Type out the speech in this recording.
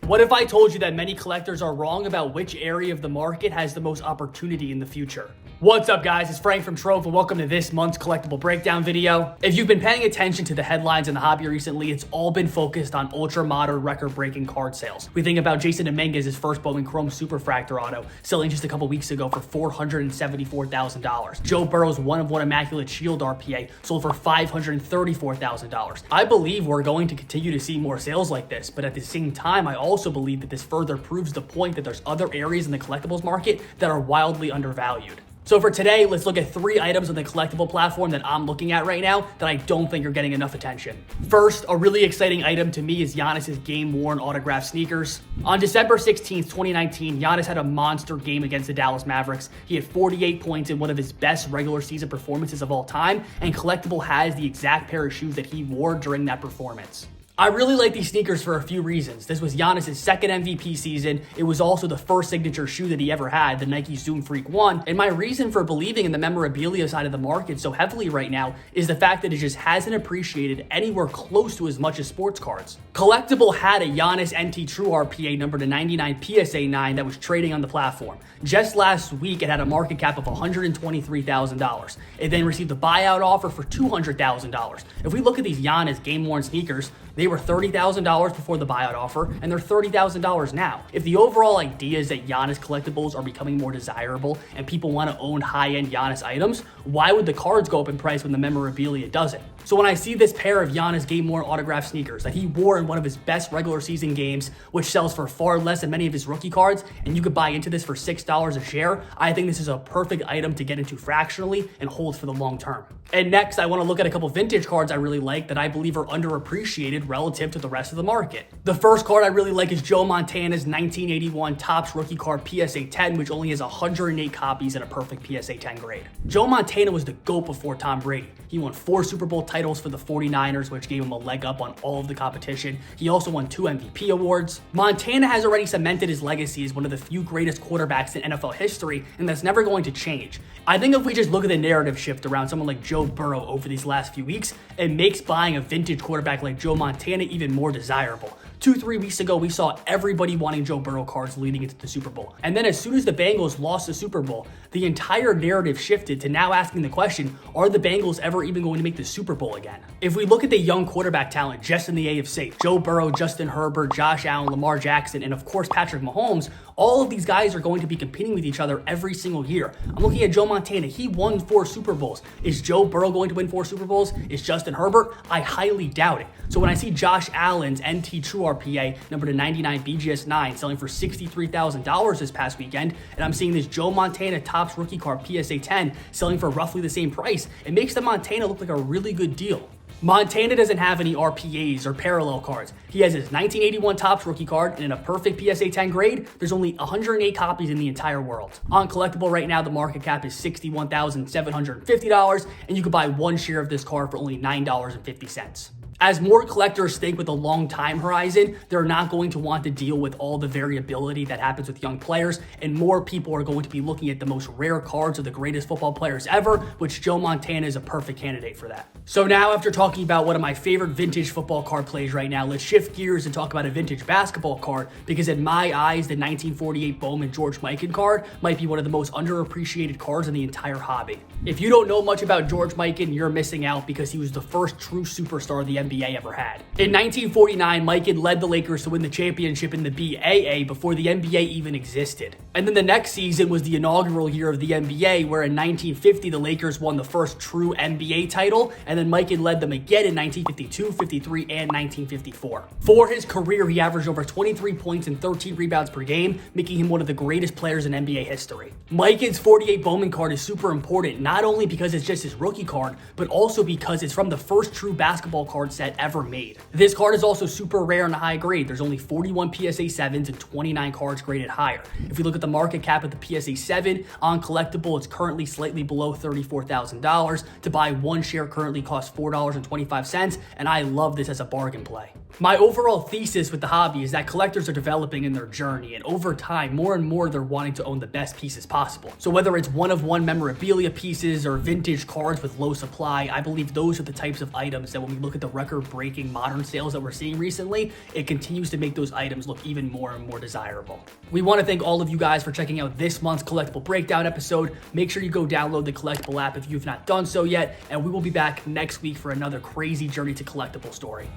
What if I told you that many collectors are wrong about which area of the market has the most opportunity in the future? What's up, guys? It's Frank from Trove, and welcome to this month's Collectible Breakdown video. If you've been paying attention to the headlines in the hobby recently, it's all been focused on ultra-modern record-breaking card sales. We think about Jason Dominguez's first Bowman Chrome Superfractor auto, selling just a couple weeks ago for $474,000. Joe Burrow's one-of-one Immaculate Shield RPA sold for $534,000. I believe we're going to continue to see more sales like this, but at the same time, I also believe that this further proves the point that there's other areas in the collectibles market that are wildly undervalued. So for today, let's look at 3 items on the collectible platform that I'm looking at right now that I don't think are getting enough attention. First, a really exciting item to me is Giannis's game-worn autographed sneakers. On December 16th, 2019, Giannis had a monster game against the Dallas Mavericks. He had 48 points in one of his best regular season performances of all time, and Collectible has the exact pair of shoes that he wore during that performance. I really like these sneakers for a few reasons. This was Giannis' second MVP season. It was also the first signature shoe that he ever had, the Nike Zoom Freak 1. And my reason for believing in the memorabilia side of the market so heavily right now is the fact that it just hasn't appreciated anywhere close to as much as sports cards. Collectible had a Giannis NT True RPA numbered to 99 PSA 9 that was trading on the platform. Just last week, it had a market cap of $123,000. It then received a buyout offer for $200,000. If we look at these Giannis game-worn sneakers, they were $30,000 before the buyout offer, and they're $30,000 now. If the overall idea is that Giannis collectibles are becoming more desirable and people want to own high-end Giannis items, why would the cards go up in price when the memorabilia doesn't? So when I see this pair of Giannis game-worn autographed sneakers that he wore in one of his best regular season games, which sells for far less than many of his rookie cards, and you could buy into this for $6 a share, I think this is a perfect item to get into fractionally and hold for the long term. And next, I want to look at a couple vintage cards I really like that I believe are underappreciated relative to the rest of the market. The first card I really like is Joe Montana's 1981 Topps rookie card PSA 10, which only has 108 copies in a perfect PSA 10 grade. Joe Montana was the GOAT before Tom Brady. He won 4 Super Bowl titles for the 49ers, which gave him a leg up on all of the competition. He also won 2 MVP awards. Montana has already cemented his legacy as one of the few greatest quarterbacks in NFL history, and that's never going to change. I think if we just look at the narrative shift around someone like Joe Burrow over these last few weeks, it makes buying a vintage quarterback like Joe Montana even more desirable. 2-3 weeks ago, we saw everybody wanting Joe Burrow cards leading into the Super Bowl. And then as soon as the Bengals lost the Super Bowl, the entire narrative shifted to now asking the question, are the Bengals ever even going to make the Super Bowl again? If we look at the young quarterback talent just in the AFC, Joe Burrow, Justin Herbert, Josh Allen, Lamar Jackson, and of course Patrick Mahomes, all of these guys are going to be competing with each other every single year. I'm looking at Joe Montana. He won 4 Super Bowls. Is Joe Burrow going to win 4 Super Bowls? Is Justin Herbert? I highly doubt it. So when I see Josh Allen's NT True RPA numbered to 99 BGS 9 selling for $63,000 this past weekend, and I'm seeing this Joe Montana Topps rookie card PSA 10 selling for roughly the same price, it makes the Montana look like a really good deal. Montana doesn't have any RPAs or parallel cards. He has his 1981 Topps rookie card, and in a perfect PSA 10 grade, there's only 108 copies in the entire world. On Collectible right now, the market cap is $61,750, and you can buy 1 share of this card for only $9.50. As more collectors think with a long time horizon, they're not going to want to deal with all the variability that happens with young players, and more people are going to be looking at the most rare cards of the greatest football players ever, which Joe Montana is a perfect candidate for that. So now, after talking about one of my favorite vintage football card plays right now, let's shift gears and talk about a vintage basketball card, because in my eyes, the 1948 Bowman George Mikan card might be one of the most underappreciated cards in the entire hobby. If you don't know much about George Mikan, you're missing out, because he was the first true superstar the NBA ever had. In 1949, Mikan led the Lakers to win the championship in the BAA before the NBA even existed. And then the next season was the inaugural year of the NBA, where in 1950, the Lakers won the first true NBA title, and then Mikan led them again in 1952, 53, and 1954. For his career, he averaged over 23 points and 13 rebounds per game, making him one of the greatest players in NBA history. Mikan's 48 Bowman card is super important, not only because it's just his rookie card, but also because it's from the first true basketball card set ever made. This card is also super rare and high grade. There's only 41 PSA 7s and 29 cards graded higher. If we look at the market cap of the PSA 7 on Collectible, it's currently slightly below $34,000. To buy 1 share currently costs $4.25, and I love this as a bargain play. My overall thesis with the hobby is that collectors are developing in their journey, and over time, more and more they're wanting to own the best pieces possible. So whether it's one-of-one memorabilia pieces or vintage cards with low supply, I believe those are the types of items that when we look at the rest record-breaking modern sales that we're seeing recently, it continues to make those items look even more and more desirable. We want to thank all of you guys for checking out this month's Collectible Breakdown episode. Make sure you go download the Collectible app if you've not done so yet, and we will be back next week for another crazy Journey to Collectible story.